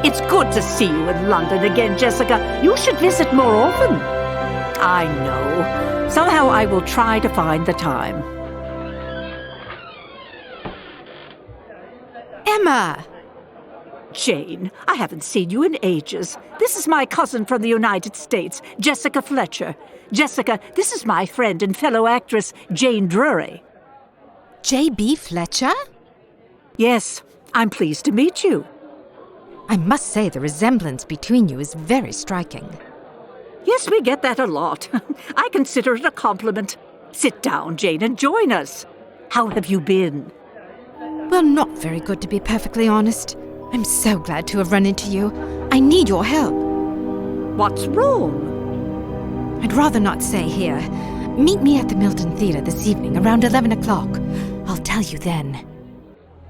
It's good to see you in London again, Jessica. You should visit more often. I know. Somehow I will try to find the time. Emma! Jane, I haven't seen you in ages. This is my cousin from the United States, Jessica Fletcher. Jessica, this is my friend and fellow actress, Jane Drury. JB Fletcher? Yes, I'm pleased to meet you. I must say the resemblance between you is very striking. Yes, we get that a lot. I consider it a compliment. Sit down, Jane, and join us. How have you been? Well, not very good, to be perfectly honest. I'm so glad to have run into you. I need your help. What's wrong? I'd rather not say here. Meet me at the Milton Theatre this evening around 11 o'clock. I'll tell you then.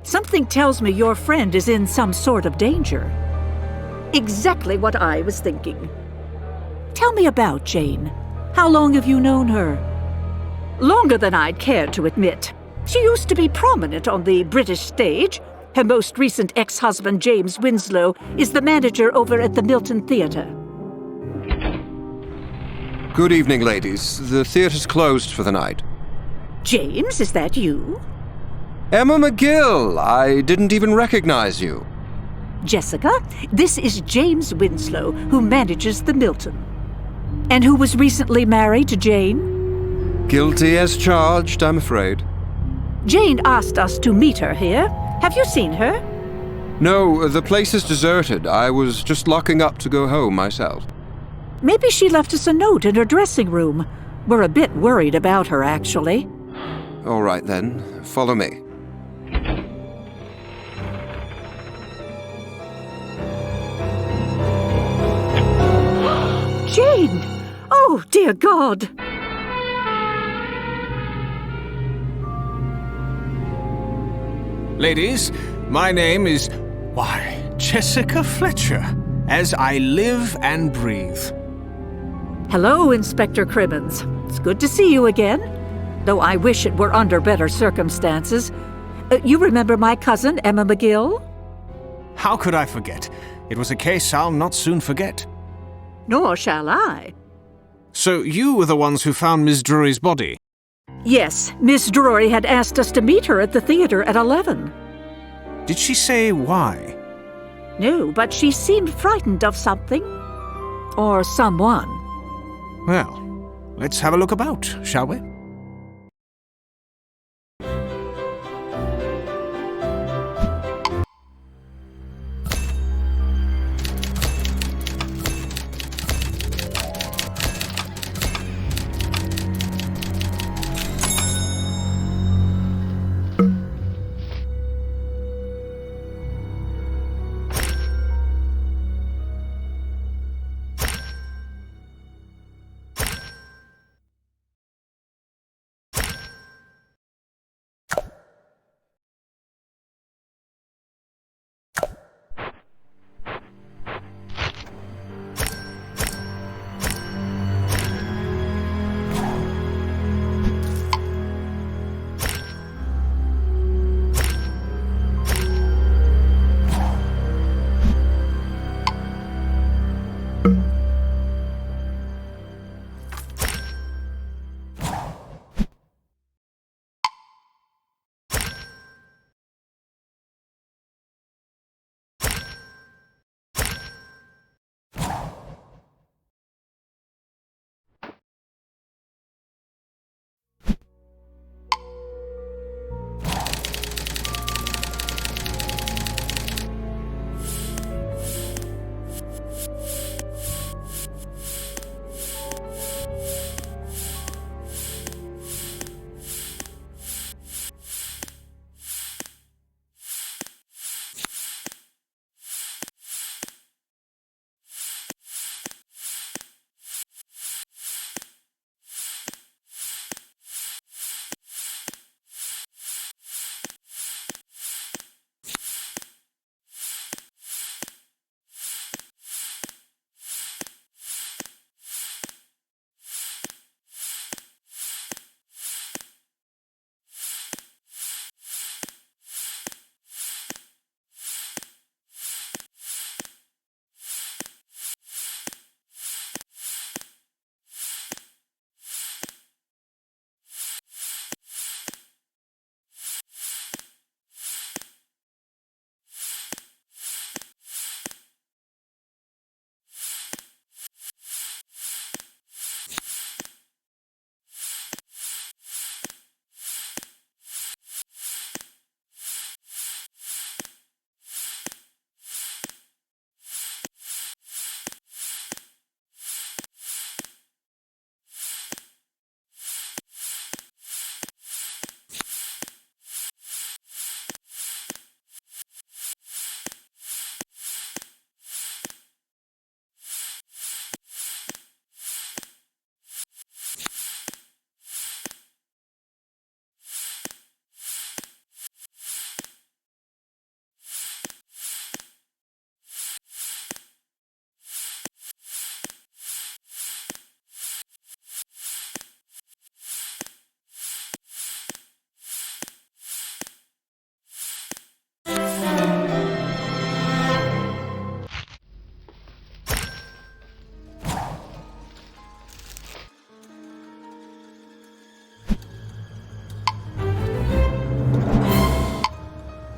Something tells me your friend is in some sort of danger. Exactly what I was thinking. Tell me about Jane. How long have you known her? Longer than I'd care to admit. She used to be prominent on the British stage. Her most recent ex-husband, James Winslow, is the manager over at the Milton Theatre. Good evening, ladies. The theatre's closed for the night. James, is that you? Emma MacGill! I didn't even recognize you. Jessica, this is James Winslow, who manages the Milton. And who was recently married to Jane? Guilty as charged, I'm afraid. Jane asked us to meet her here. Have you seen her? No, the place is deserted. I was just locking up to go home myself. Maybe she left us a note in her dressing room. We're a bit worried about her, actually. All right, then. Follow me. Jane! Oh, dear God! Ladies, my name is, Jessica Fletcher, as I live and breathe. Hello, Inspector Crimmins. It's good to see you again, though I wish it were under better circumstances. You remember my cousin, Emma MacGill? How could I forget? It was a case I'll not soon forget. Nor shall I. So you were the ones who found Miss Drury's body? Yes, Miss Drury had asked us to meet her at the theatre at 11. Did she say why? No, but she seemed frightened of something. Or someone. Well, let's have a look about, shall we?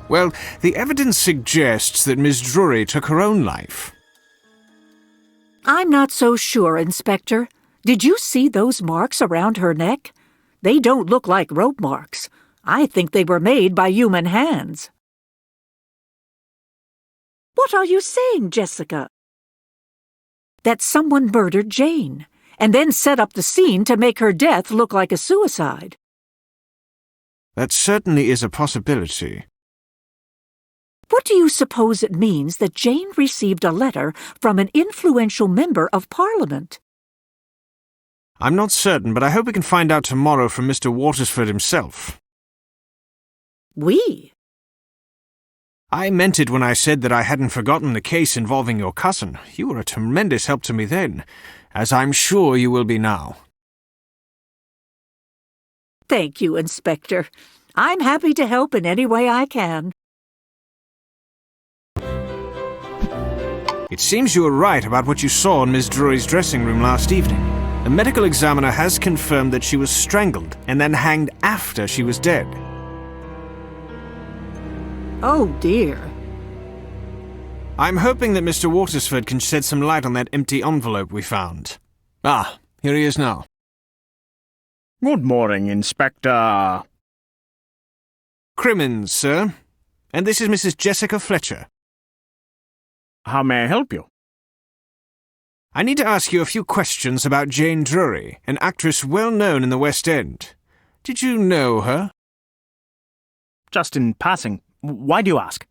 Well, the evidence suggests that Miss Drury took her own life. I'm not so sure, Inspector. Did you see those marks around her neck? They don't look like rope marks. I think they were made by human hands. What are you saying, Jessica? That someone murdered Jane, and then set up the scene to make her death look like a suicide. That certainly is a possibility. What do you suppose it means that Jane received a letter from an influential member of Parliament? I'm not certain, but I hope we can find out tomorrow from Mr. Watersford himself. We? I meant it when I said that I hadn't forgotten the case involving your cousin. You were a tremendous help to me then, as I'm sure you will be now. Thank you, Inspector. I'm happy to help in any way I can. It seems you were right about what you saw in Miss Drury's dressing room last evening. The medical examiner has confirmed that she was strangled and then hanged after she was dead. Oh, dear. I'm hoping that Mr. Watersford can shed some light on that empty envelope we found. Ah, here he is now. Good morning, Inspector. Crimmins, sir. And this is Mrs. Jessica Fletcher. How may I help you? I need to ask you a few questions about Jane Drury, an actress well known in the West End. Did you know her? Just in passing. Why do you ask?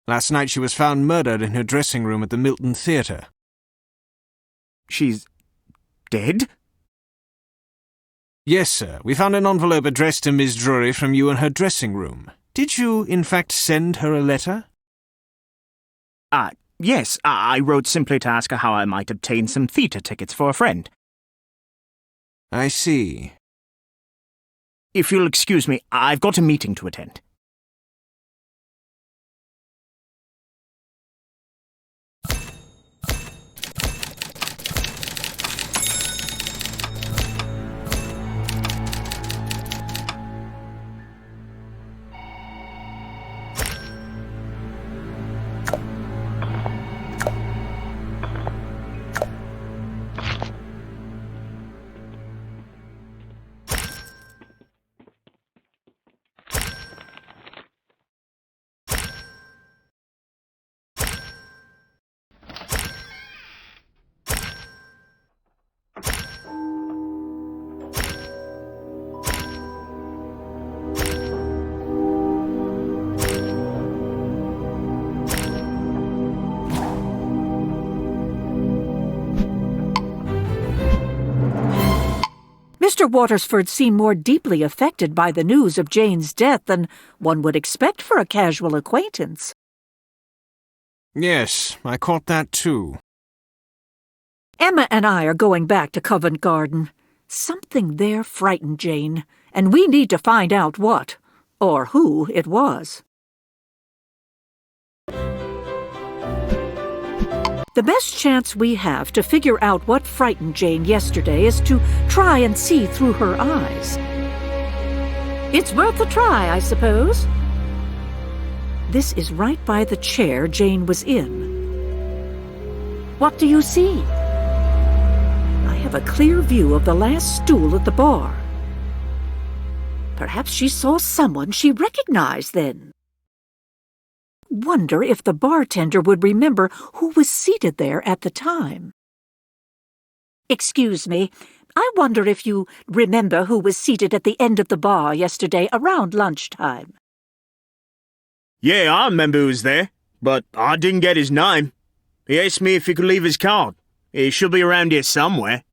Last night she was found murdered in her dressing room at the Milton Theatre. She's dead? Yes, sir. We found an envelope addressed to Miss Drury from you in her dressing room. Did you, in fact, send her a letter? Yes. I wrote simply to ask her how I might obtain some theatre tickets for a friend. I see. If you'll excuse me, I've got a meeting to attend. Mr. Watersford seemed more deeply affected by the news of Jane's death than one would expect for a casual acquaintance. Yes, I caught that too. Emma and I are going back to Covent Garden. Something there frightened Jane, and we need to find out what, or who it was. The best chance we have to figure out what frightened Jane yesterday is to try and see through her eyes. It's worth a try, I suppose. This is right by the chair Jane was in. What do you see? I have a clear view of the last stool at the bar. Perhaps she saw someone she recognized then. Wonder if the bartender would remember who was seated there at the time. Excuse me, I wonder if you remember who was seated at the end of the bar yesterday around lunchtime. Yeah, I remember who was there, but I didn't get his name. He asked me if he could leave his card. He should be around here somewhere.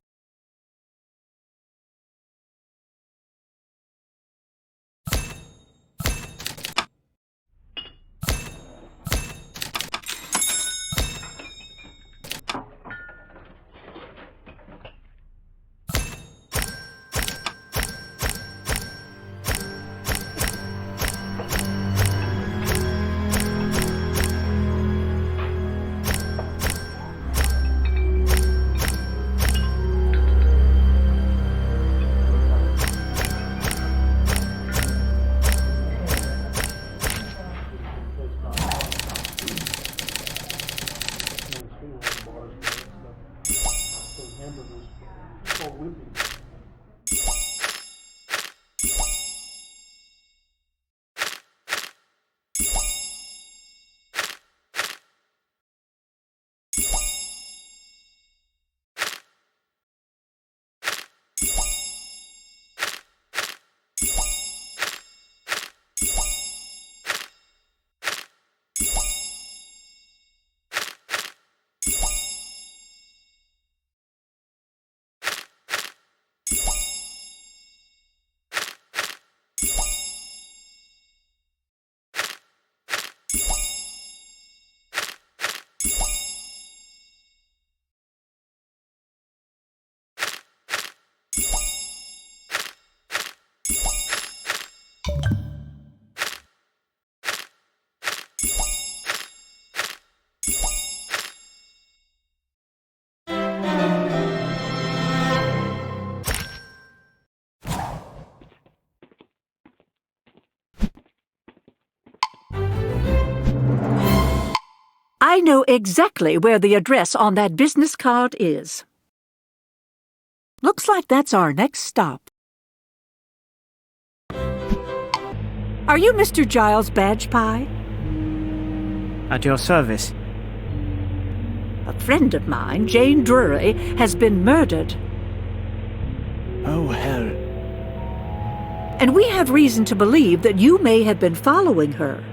I know exactly where the address on that business card is. Looks like that's our next stop. Are you Mr. Giles Badge Pie? At your service. A friend of mine, Jane Drury, has been murdered. Oh, hell. And we have reason to believe that you may have been following her.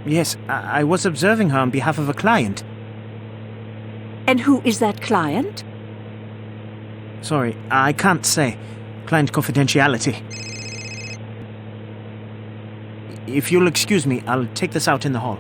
Yes, I was observing her on behalf of a client. And who is that client? Sorry, I can't say. Client confidentiality. If you'll excuse me, I'll take this out in the hall.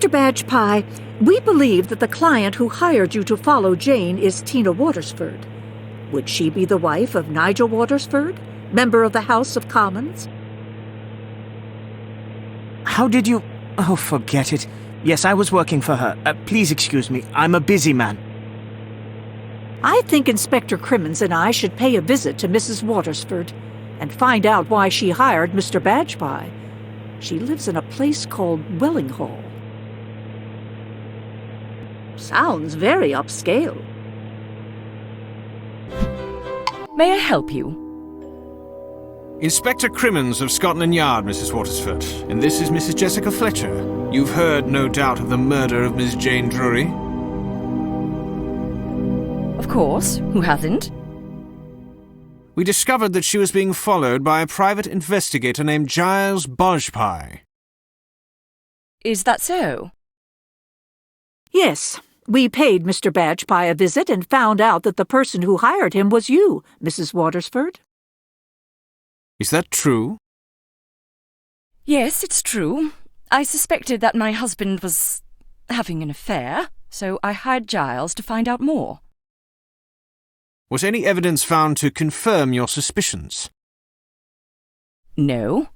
Mr. Badge Pie, we believe that the client who hired you to follow Jane is Tina Watersford. Would she be the wife of Nigel Watersford, member of the House of Commons? How did you... Oh, forget it. Yes, I was working for her. Please excuse me. I'm a busy man. I think Inspector Crimmins and I should pay a visit to Mrs. Watersford and find out why she hired Mr. Badge Pie. She lives in a place called Wellinghall. Sounds very upscale. May I help you? Inspector Crimmins of Scotland Yard, Mrs. Watersford, and this is Mrs. Jessica Fletcher. You've heard, no doubt, of the murder of Miss Jane Drury? Of course, who hasn't? We discovered that she was being followed by a private investigator named Giles Bajpai. Is that so? Yes, we paid Mr. Badge Pie a visit and found out that the person who hired him was you, Mrs. Watersford. Is that true? Yes, it's true. I suspected that my husband was having an affair, so I hired Giles to find out more. Was any evidence found to confirm your suspicions? No.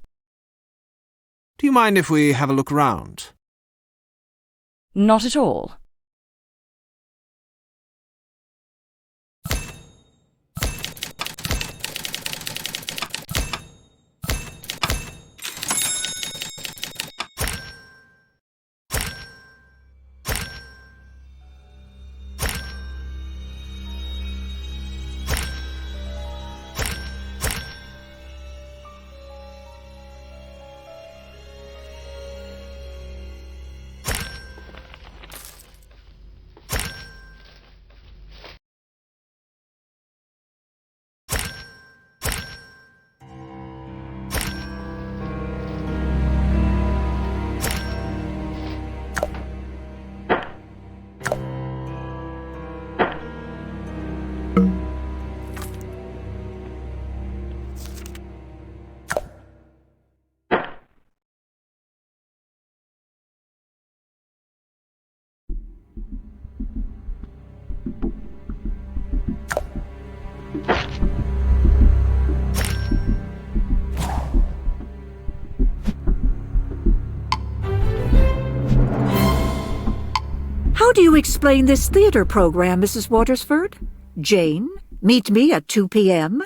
Do you mind if we have a look round? Not at all. How do you explain this theater program, Mrs. Watersford? Jane, meet me at 2 p.m.?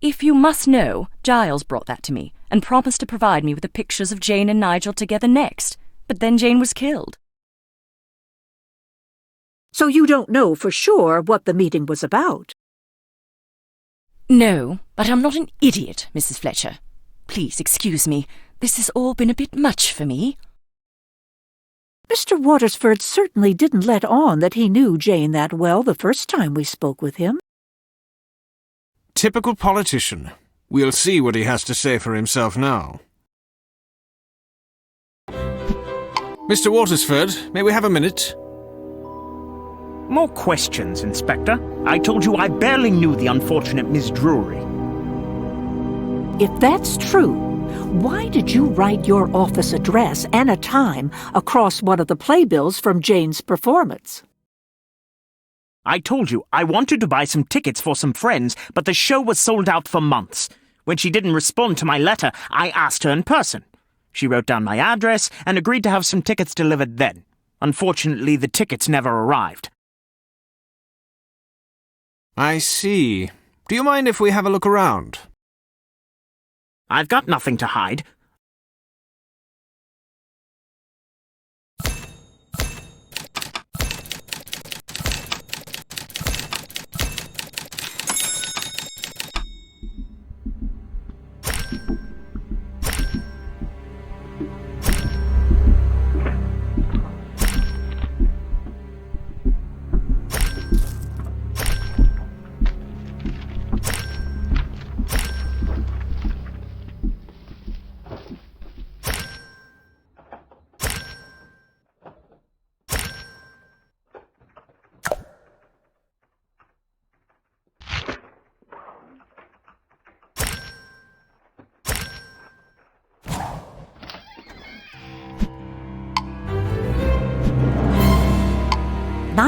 If you must know, Giles brought that to me and promised to provide me with the pictures of Jane and Nigel together next, but then Jane was killed. So you don't know for sure what the meeting was about? No, but I'm not an idiot, Mrs. Fletcher. Please excuse me. This has all been a bit much for me. Mr. Watersford certainly didn't let on that he knew Jane that well the first time we spoke with him. Typical politician. We'll see what he has to say for himself now. Mr. Watersford, may we have a minute? More questions, Inspector. I told you I barely knew the unfortunate Miss Drury. If that's true, why did you write your office address and a time across one of the playbills from Jane's performance? I told you I wanted to buy some tickets for some friends, but the show was sold out for months. When she didn't respond to my letter, I asked her in person. She wrote down my address and agreed to have some tickets delivered then. Unfortunately, the tickets never arrived. I see. Do you mind if we have a look around? I've got nothing to hide.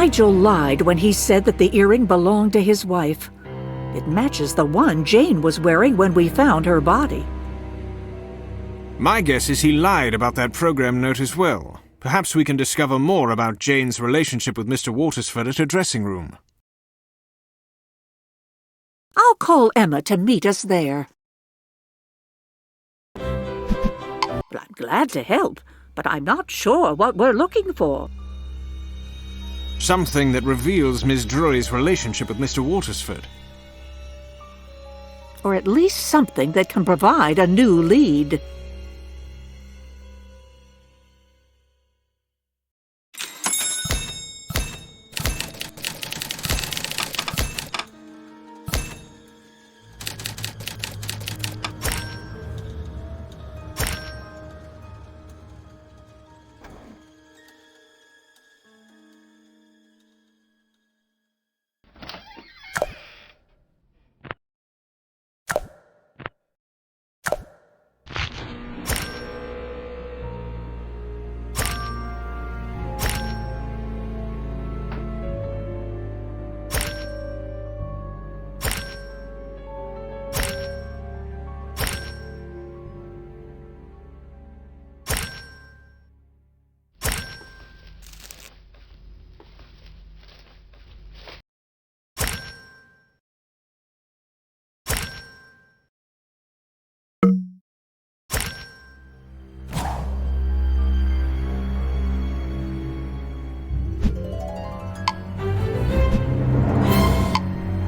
Nigel lied when he said that the earring belonged to his wife. It matches the one Jane was wearing when we found her body. My guess is he lied about that program note as well. Perhaps we can discover more about Jane's relationship with Mr. Watersford at her dressing room. I'll call Emma to meet us there. Well, I'm glad to help, but I'm not sure what we're looking for. Something that reveals Miss Drury's relationship with Mr. Watersford. Or at least something that can provide a new lead.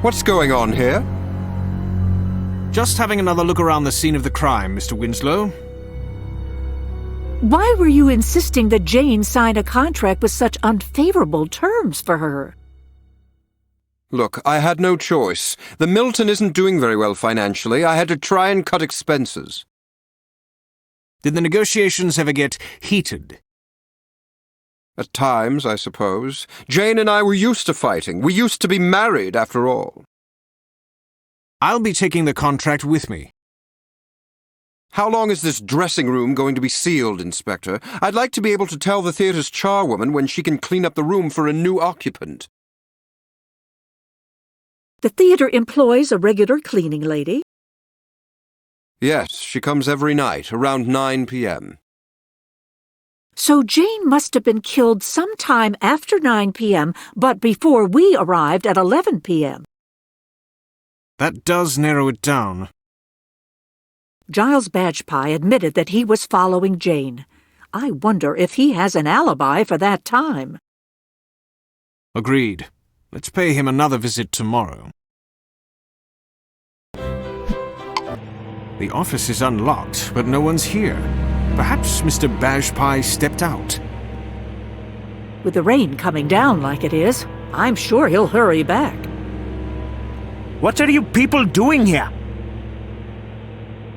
What's going on here? Just having another look around the scene of the crime, Mr. Winslow. Why were you insisting that Jane sign a contract with such unfavorable terms for her? Look, I had no choice. The Milton isn't doing very well financially. I had to try and cut expenses. Did the negotiations ever get heated? At times, I suppose. Jane and I were used to fighting. We used to be married, after all. I'll be taking the contract with me. How long is this dressing room going to be sealed, Inspector? I'd like to be able to tell the theatre's charwoman when she can clean up the room for a new occupant. The theater employs a regular cleaning lady. Yes, she comes every night, around 9 p.m. So Jane must have been killed sometime after 9 p.m., but before we arrived at 11 p.m. That does narrow it down. Giles Badgepie admitted that he was following Jane. I wonder if he has an alibi for that time. Agreed. Let's pay him another visit tomorrow. The office is unlocked, but no one's here. Perhaps Mr. Badgepie stepped out. With the rain coming down like it is, I'm sure he'll hurry back. What are you people doing here?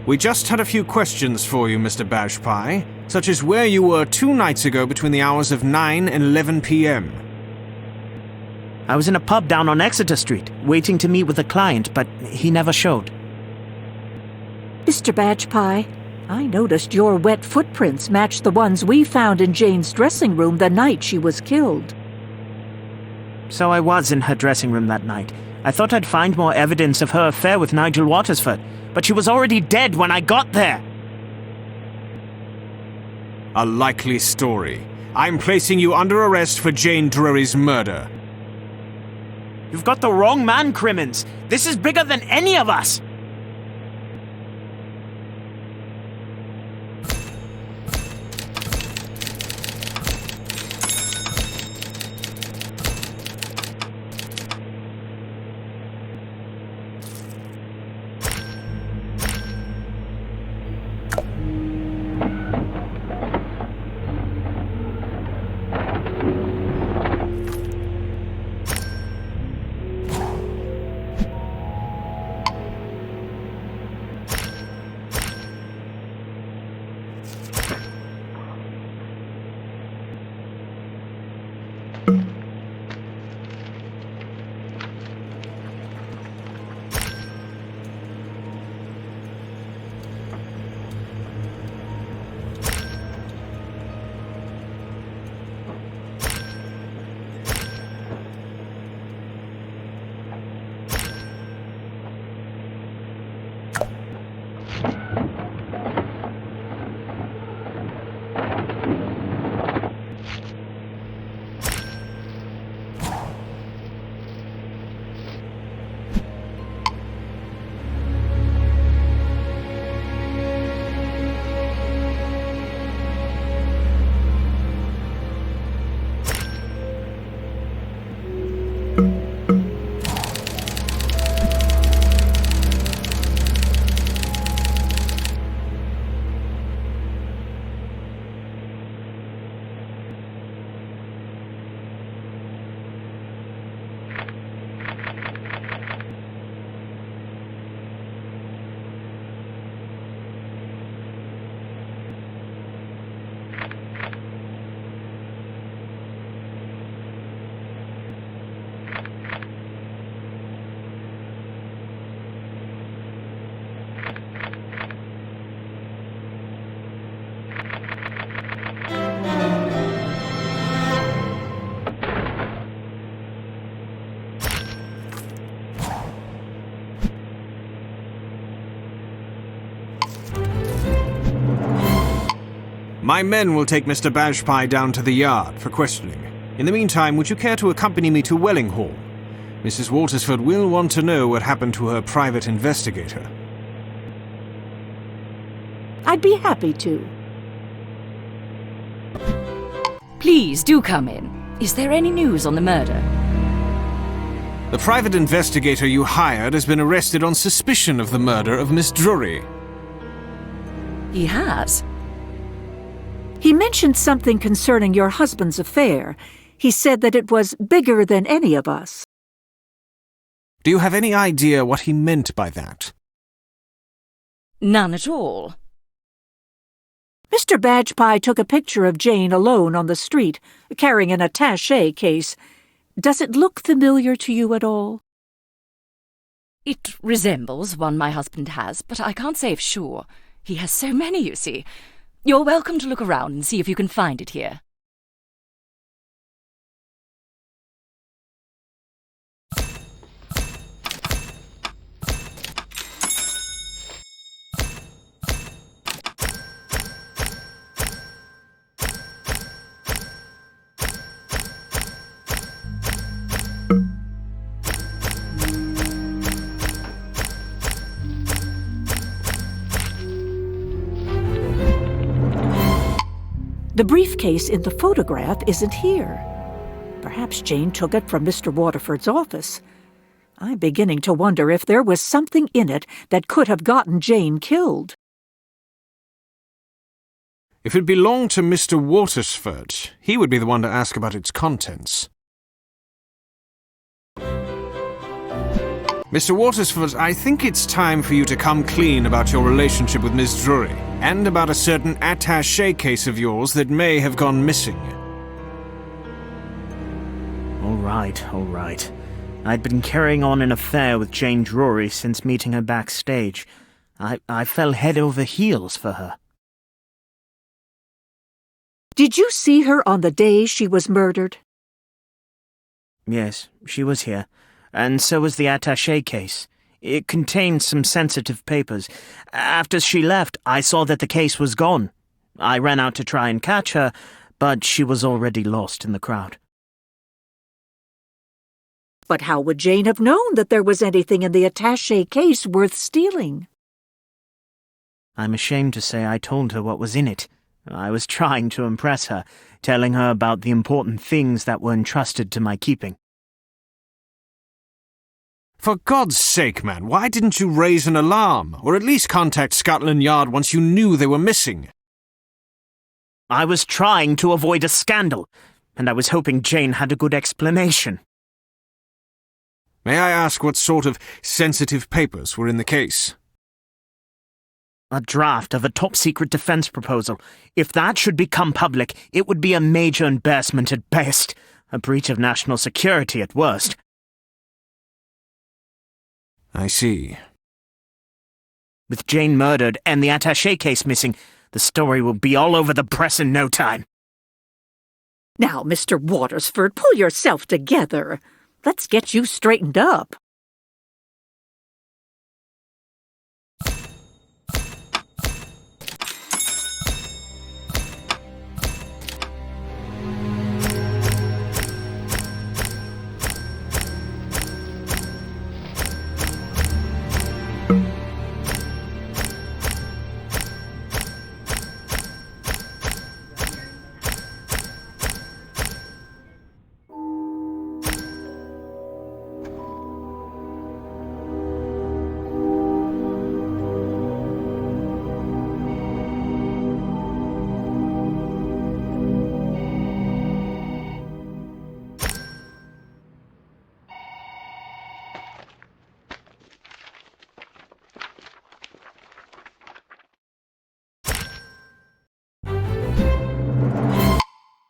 We just had a few questions for you, Mr. Badgepie, such as where you were 2 nights ago between the hours of 9 and 11 p.m. I was in a pub down on Exeter Street, waiting to meet with a client, but he never showed. Mr. Badgepie, I noticed your wet footprints matched the ones we found in Jane's dressing room the night she was killed. So I was in her dressing room that night. I thought I'd find more evidence of her affair with Nigel Watersford, but she was already dead when I got there. A likely story. I'm placing you under arrest for Jane Drury's murder. You've got the wrong man, Crimmins. This is bigger than any of us. My men will take Mr. Bajpai down to the yard for questioning. In the meantime, would you care to accompany me to Welling Hall? Mrs. Waltersford will want to know what happened to her private investigator. I'd be happy to. Please do come in. Is there any news on the murder? The private investigator you hired has been arrested on suspicion of the murder of Miss Drury. He has. He mentioned something concerning your husband's affair. He said that it was bigger than any of us. Do you have any idea what he meant by that? None at all. Mr. Bajpai took a picture of Jane alone on the street, carrying an attaché case. Does it look familiar to you at all? It resembles one my husband has, but I can't say for sure. He has so many, you see. You're welcome to look around and see if you can find it here. The briefcase in the photograph isn't here. Perhaps Jane took it from Mr. Waterford's office. I'm beginning to wonder if there was something in it that could have gotten Jane killed. If it belonged to Mr. Watersford, he would be the one to ask about its contents. Mr. Watersford, I think it's time for you to come clean about your relationship with Miss Drury, and about a certain attaché case of yours that may have gone missing. All right. I'd been carrying on an affair with Jane Drury since meeting her backstage. I fell head over heels for her. Did you see her on the day she was murdered? Yes, she was here. And so was the attaché case. It contained some sensitive papers. After she left, I saw that the case was gone. I ran out to try and catch her, but she was already lost in the crowd. But how would Jane have known that there was anything in the attaché case worth stealing? I'm ashamed to say I told her what was in it. I was trying to impress her, telling her about the important things that were entrusted to my keeping. For God's sake, man, why didn't you raise an alarm, or at least contact Scotland Yard once you knew they were missing? I was trying to avoid a scandal, and I was hoping Jane had a good explanation. May I ask what sort of sensitive papers were in the case? A draft of a top-secret defense proposal. If that should become public, it would be a major embarrassment at best, a breach of national security at worst. I see. With Jane murdered and the attaché case missing, the story will be all over the press in no time. Now, Mr. Watersford, pull yourself together. Let's get you straightened up.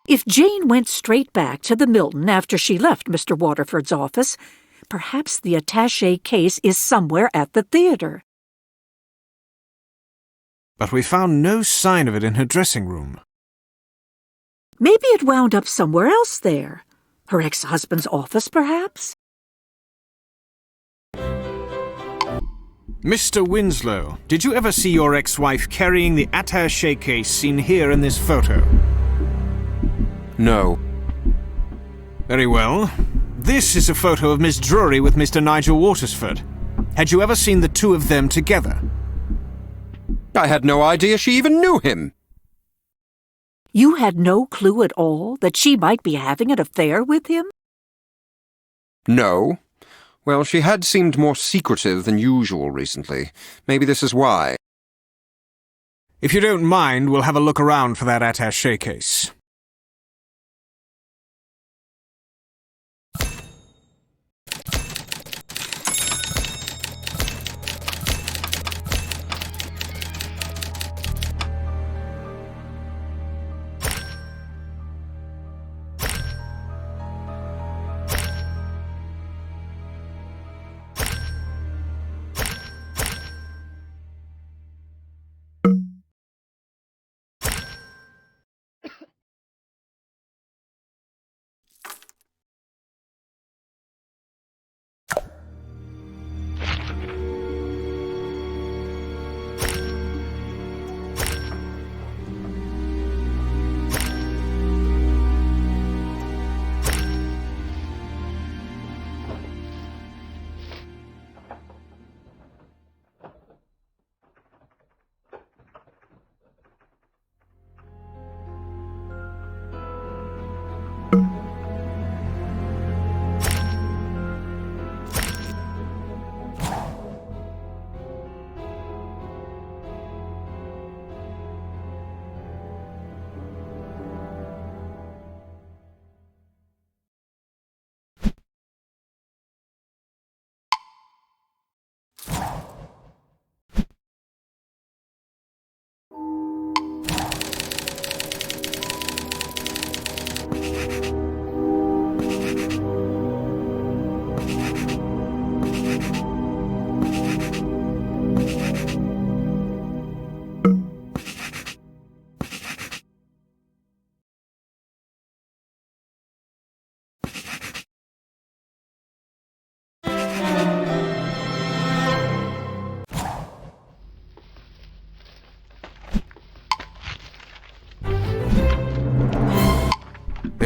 If Jane went straight back to the Milton after she left Mr. Waterford's office, perhaps the attaché case is somewhere at the theatre. But we found no sign of it in her dressing room. Maybe it wound up somewhere else there. Her ex-husband's office, perhaps? Mr. Winslow, did you ever see your ex-wife carrying the attaché case seen here in this photo? No. Very well. This is a photo of Miss Drury with Mr. Nigel Watersford. Had you ever seen the two of them together? I had no idea she even knew him. You had no clue at all that she might be having an affair with him? No. Well, she had seemed more secretive than usual recently. Maybe this is why. If you don't mind, we'll have a look around for that attaché case.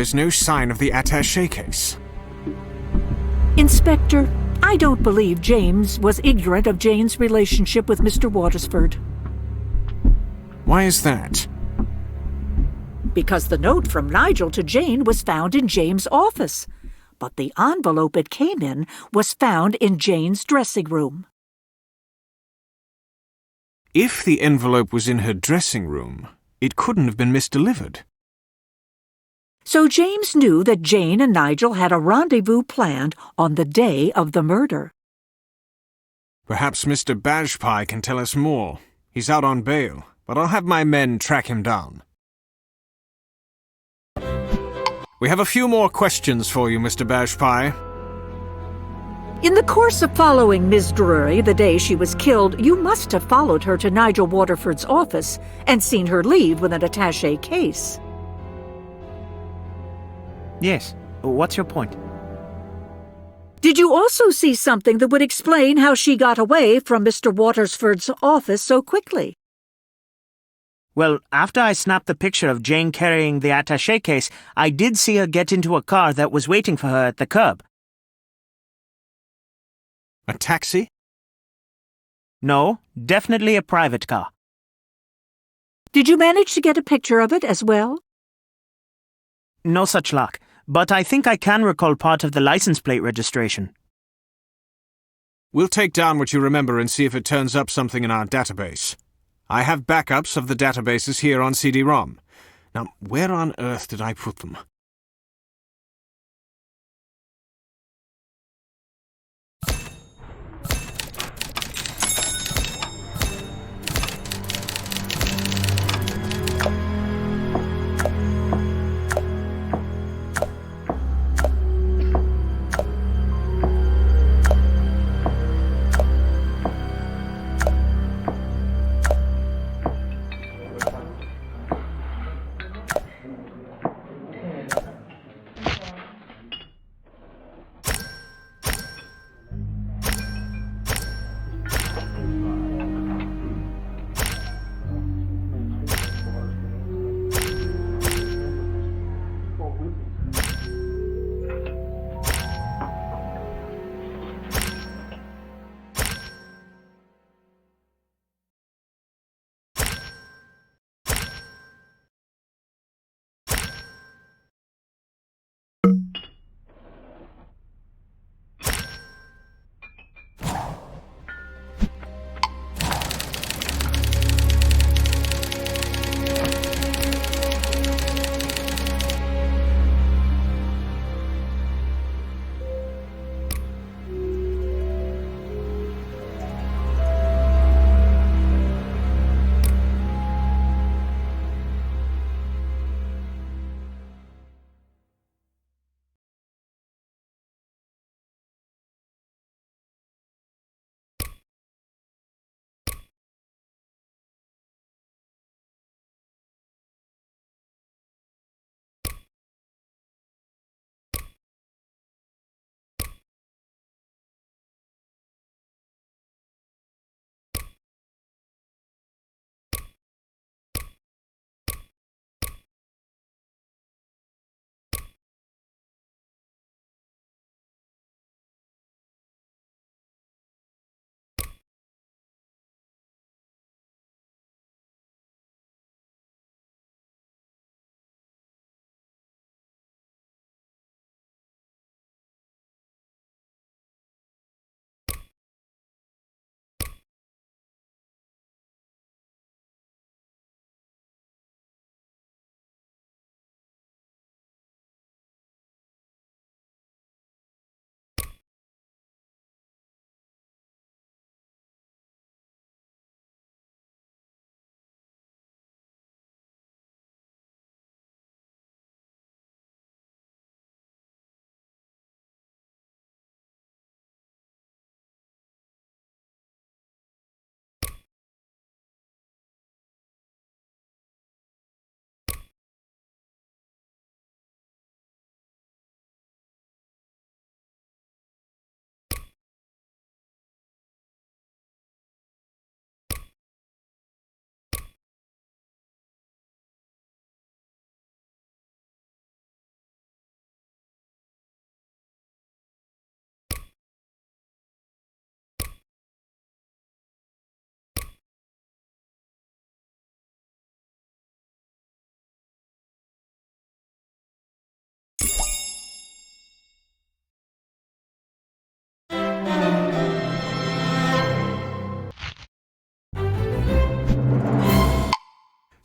There's no sign of the attaché case. Inspector, I don't believe James was ignorant of Jane's relationship with Mr. Watersford. Why is that? Because the note from Nigel to Jane was found in James' office, but the envelope it came in was found in Jane's dressing room. If the envelope was in her dressing room, it couldn't have been misdelivered. So James knew that Jane and Nigel had a rendezvous planned on the day of the murder. Perhaps Mr. Bajpai can tell us more. He's out on bail, but I'll have my men track him down. We have a few more questions for you, Mr. Bajpai. In the course of following Miss Drury the day she was killed, you must have followed her to Nigel Waterford's office and seen her leave with an attaché case. Yes. What's your point? Did you also see something that would explain how she got away from Mr. Watersford's office so quickly? Well, after I snapped the picture of Jane carrying the attaché case, I did see her get into a car that was waiting for her at the curb. A taxi? No, definitely a private car. Did you manage to get a picture of it as well? No such luck, but I think I can recall part of the license plate registration. We'll take down what you remember and see if it turns up something in our database. I have backups of the databases here on CD-ROM. Now, where on earth did I put them?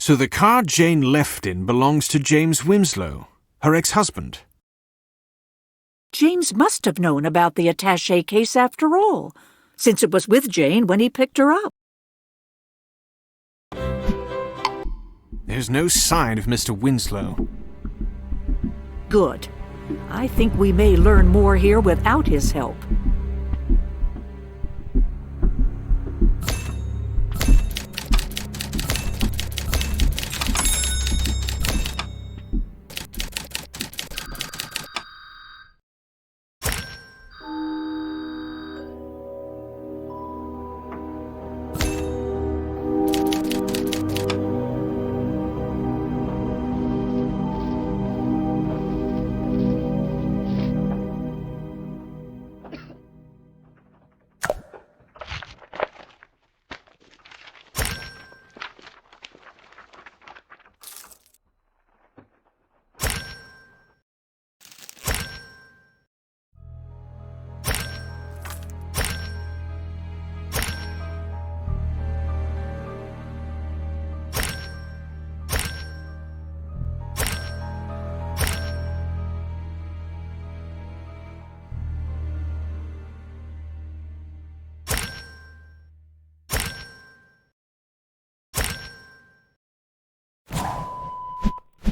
So the car Jane left in belongs to James Winslow, her ex-husband. James must have known about the attaché case after all, since it was with Jane when he picked her up. There's no sign of Mr. Winslow. Good. I think we may learn more here without his help.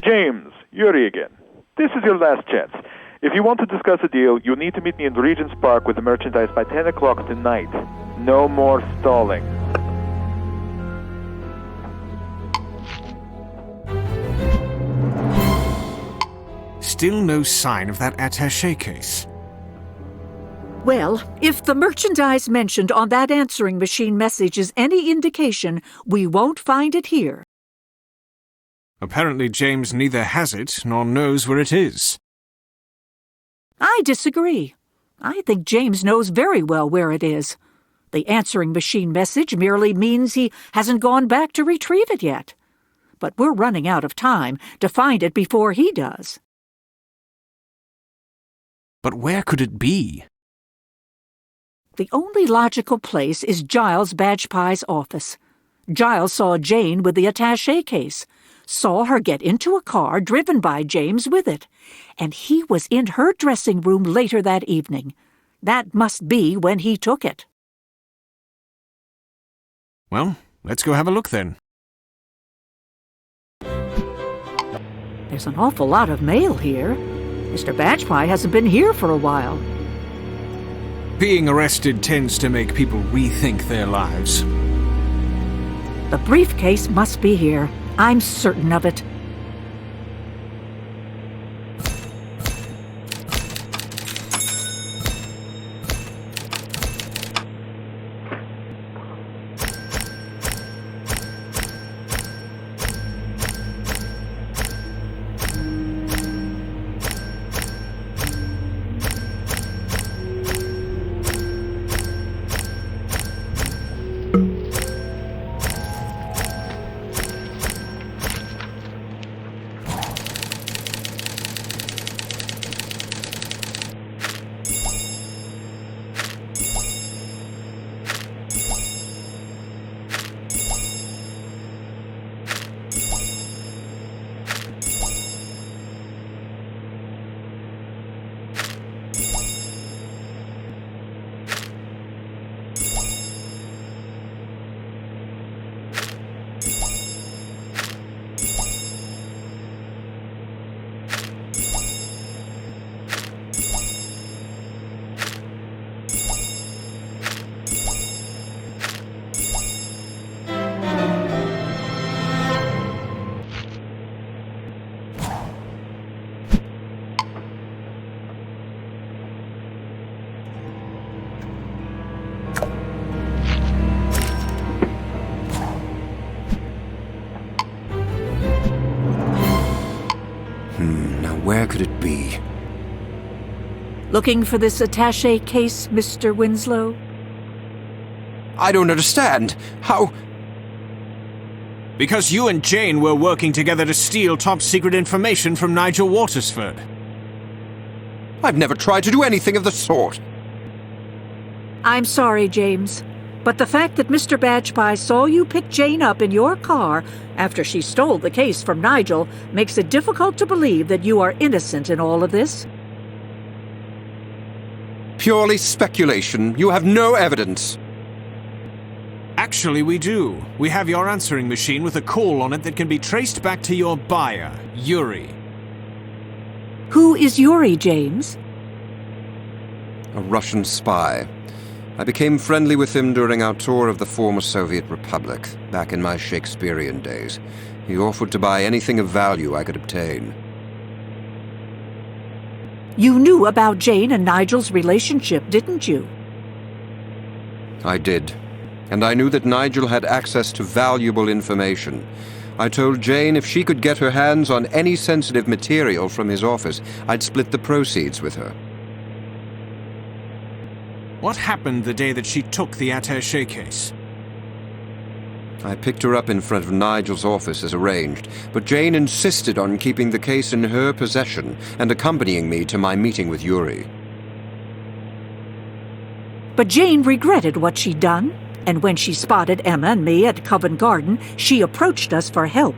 James, Yuri again. This is your last chance. If you want to discuss a deal, you need to meet me in Regent's Park with the merchandise by 10 o'clock tonight. No more stalling. Still no sign of that attaché case. Well, if the merchandise mentioned on that answering machine message is any indication, we won't find it here. Apparently James neither has it nor knows where it is. I disagree. I think James knows very well where it is. The answering machine message merely means he hasn't gone back to retrieve it yet. But we're running out of time to find it before he does. But where could it be? The only logical place is Giles Badgepie's office. Giles saw Jane with the attaché case, saw her get into a car driven by James with it, and he was in her dressing room later that evening. That must be when he took it. Well, let's go have a look then. There's an awful lot of mail here. Mr. Badgepie hasn't been here for a while. Being arrested tends to make people rethink their lives. The briefcase must be here. I'm certain of it. Where could it be? Looking for this attaché case, Mr. Winslow? I don't understand. How... Because you and Jane were working together to steal top-secret information from Nigel Watersford. I've never tried to do anything of the sort. I'm sorry, James. But the fact that Mr. Badgepie saw you pick Jane up in your car after she stole the case from Nigel makes it difficult to believe that you are innocent in all of this. Purely speculation. You have no evidence. Actually, we do. We have your answering machine with a call on it that can be traced back to your buyer, Yuri. Who is Yuri, James? A Russian spy. I became friendly with him during our tour of the former Soviet Republic, back in my Shakespearean days. He offered to buy anything of value I could obtain. You knew about Jane and Nigel's relationship, didn't you? I did. And I knew that Nigel had access to valuable information. I told Jane if she could get her hands on any sensitive material from his office, I'd split the proceeds with her. What happened the day that she took the attaché case? I picked her up in front of Nigel's office as arranged, but Jane insisted on keeping the case in her possession and accompanying me to my meeting with Yuri. But Jane regretted what she'd done, and when she spotted Emma and me at Covent Garden, she approached us for help.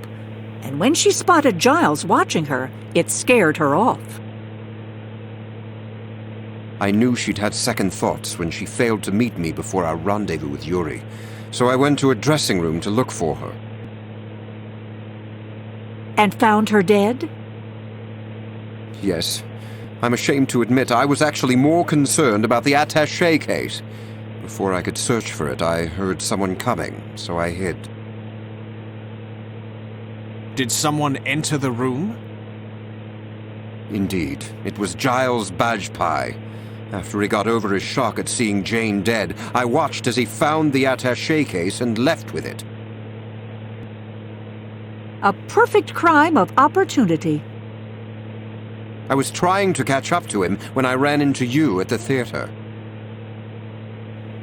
And when she spotted Giles watching her, it scared her off. I knew she'd had second thoughts when she failed to meet me before our rendezvous with Yuri, so I went to a dressing room to look for her. And found her dead? Yes. I'm ashamed to admit I was actually more concerned about the attaché case. Before I could search for it, I heard someone coming, so I hid. Did someone enter the room? Indeed, it was Giles Badgepie. After he got over his shock at seeing Jane dead, I watched as he found the attaché case and left with it. A perfect crime of opportunity. I was trying to catch up to him when I ran into you at the theater.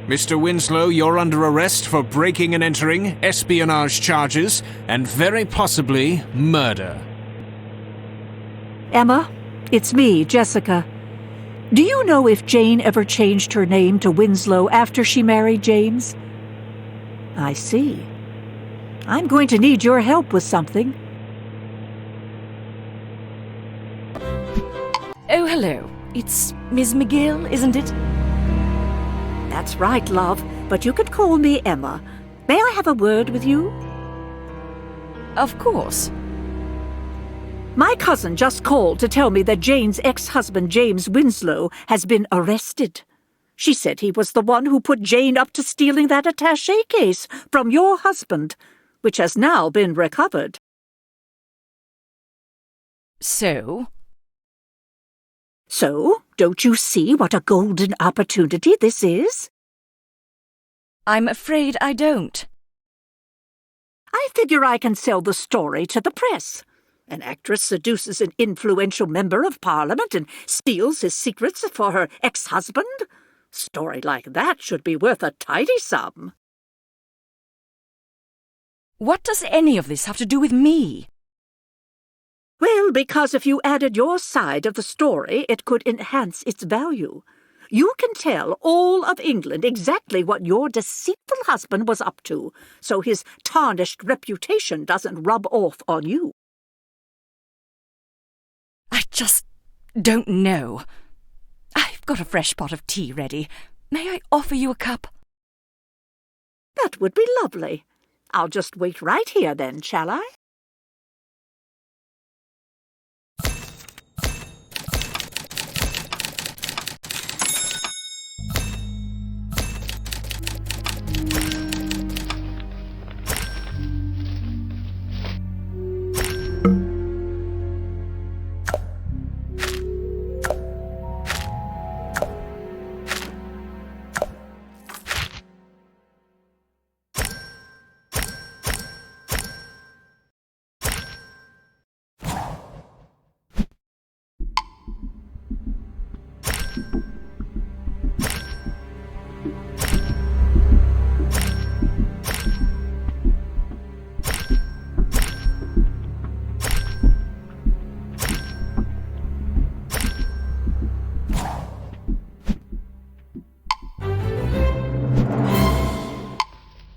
Mr. Winslow, you're under arrest for breaking and entering, espionage charges, and very possibly murder. Emma, it's me, Jessica. Do you know if Jane ever changed her name to Winslow after she married James? I see. I'm going to need your help with something. Oh, hello. It's Miss MacGill, isn't it? That's right, love, but you can call me Emma. May I have a word with you? Of course. My cousin just called to tell me that Jane's ex-husband, James Winslow, has been arrested. She said he was the one who put Jane up to stealing that attaché case from your husband, which has now been recovered. So? So, don't you see what a golden opportunity this is? I'm afraid I don't. I figure I can sell the story to the press. An actress seduces an influential member of Parliament and steals his secrets for her ex-husband. A story like that should be worth a tidy sum. What does any of this have to do with me? Well, because if you added your side of the story, it could enhance its value. You can tell all of England exactly what your deceitful husband was up to, so his tarnished reputation doesn't rub off on you. I just don't know. I've got a fresh pot of tea ready. May I offer you a cup? That would be lovely. I'll just wait right here then, shall I?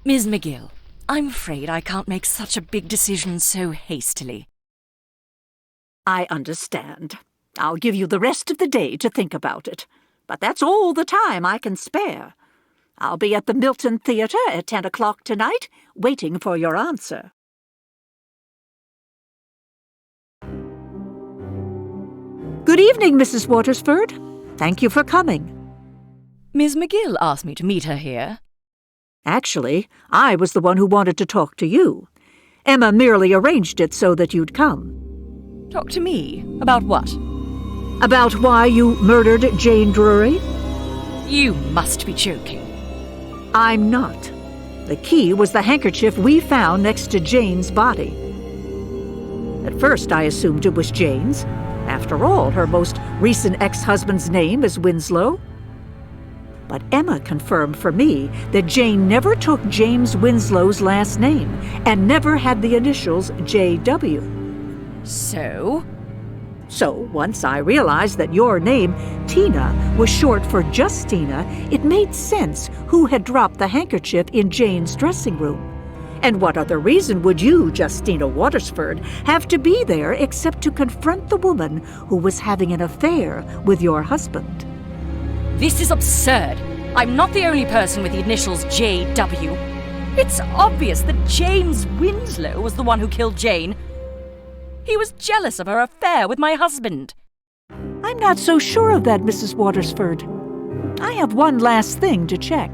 Ms. MacGill, I'm afraid I can't make such a big decision so hastily. I understand. I'll give you the rest of the day to think about it. But that's all the time I can spare. I'll be at the Milton Theatre at 10 o'clock tonight, waiting for your answer. Good evening, Mrs. Watersford. Thank you for coming. Ms. MacGill asked me to meet her here. Actually, I was the one who wanted to talk to you. Emma merely arranged it so that you'd come. Talk to me? About what? About why you murdered Jane Drury? You must be joking. I'm not. The key was the handkerchief we found next to Jane's body. At first I assumed it was Jane's. After all, her most recent ex-husband's name is Winslow. But Emma confirmed for me that Jane never took James Winslow's last name and never had the initials J.W. So? So, once I realized that your name, Tina, was short for Justina, it made sense who had dropped the handkerchief in Jane's dressing room. And what other reason would you, Justina Watersford, have to be there except to confront the woman who was having an affair with your husband? This is absurd. I'm not the only person with the initials J.W. It's obvious that James Winslow was the one who killed Jane. He was jealous of her affair with my husband. I'm not so sure of that, Mrs. Watersford. I have one last thing to check.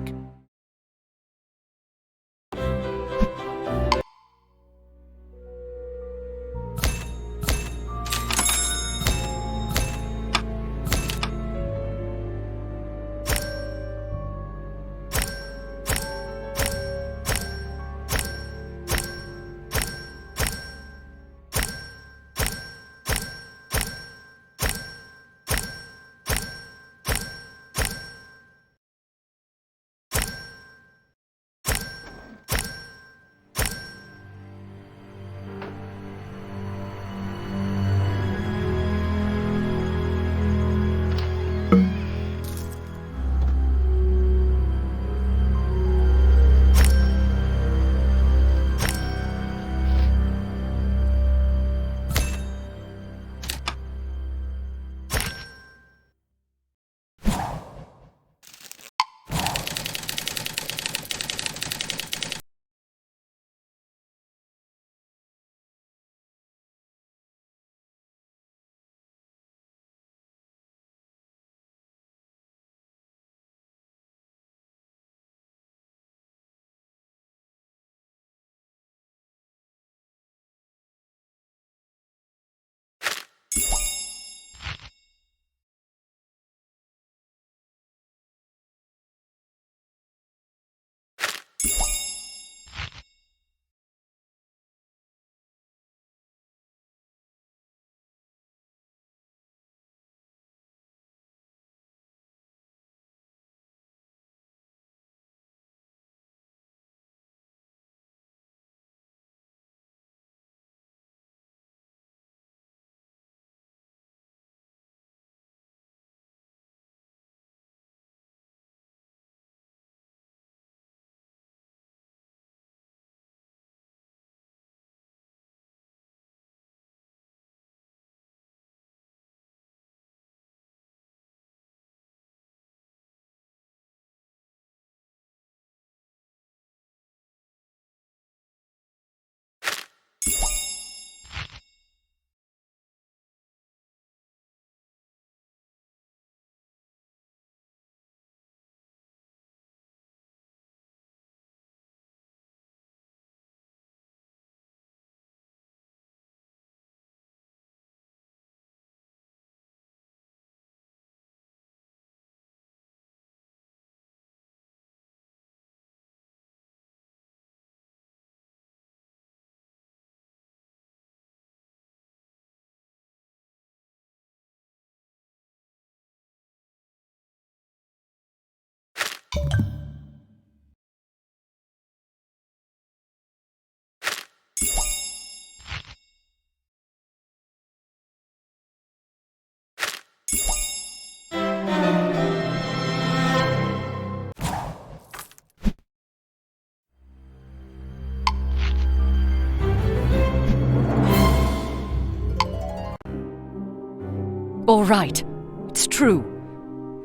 All right. It's true.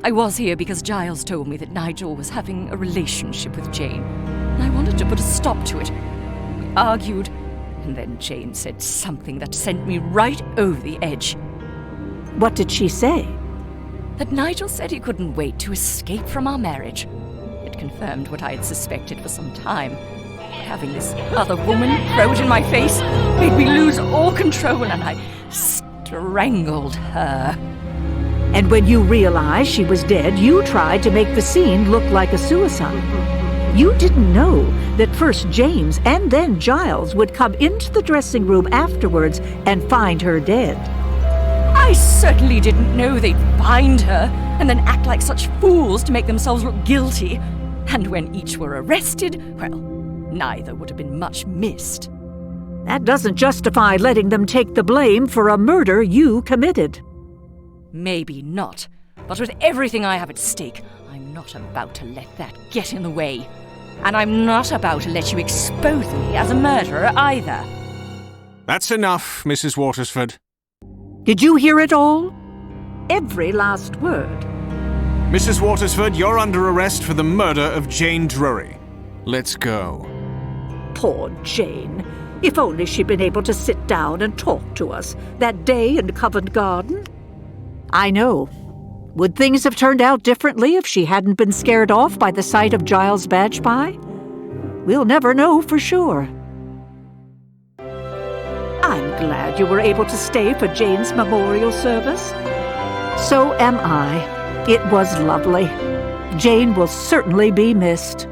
I was here because Giles told me that Nigel was having a relationship with Jane, and I wanted to put a stop to it. We argued, and then Jane said something that sent me right over the edge. What did she say? That Nigel said he couldn't wait to escape from our marriage. It confirmed what I had suspected for some time. Having this other woman throw it in my face made me lose all control, and I strangled her. And when you realized she was dead, you tried to make the scene look like a suicide. You didn't know that first James and then Giles would come into the dressing room afterwards and find her dead. I certainly didn't know they'd find her and then act like such fools to make themselves look guilty. And when each were arrested, well, neither would have been much missed. That doesn't justify letting them take the blame for a murder you committed. Maybe not, but with everything I have at stake, I'm not about to let that get in the way. And I'm not about to let you expose me as a murderer either. That's enough, Mrs. Watersford. Did you hear it all? Every last word. Mrs. Watersford, you're under arrest for the murder of Jane Drury. Let's go. Poor Jane. If only she'd been able to sit down and talk to us that day in Covent Garden. I know. Would things have turned out differently if she hadn't been scared off by the sight of Giles' badge pie? We'll never know for sure. I'm glad you were able to stay for Jane's memorial service. So am I. It was lovely. Jane will certainly be missed.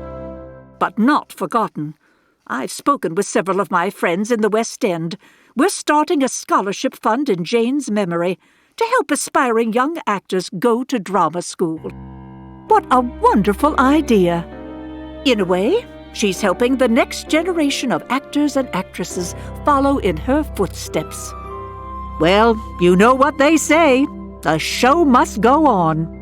But not forgotten. I've spoken with several of my friends in the West End. We're starting a scholarship fund in Jane's memory to help aspiring young actors go to drama school. What a wonderful idea! In a way, she's helping the next generation of actors and actresses follow in her footsteps. Well, you know what they say. The show must go on.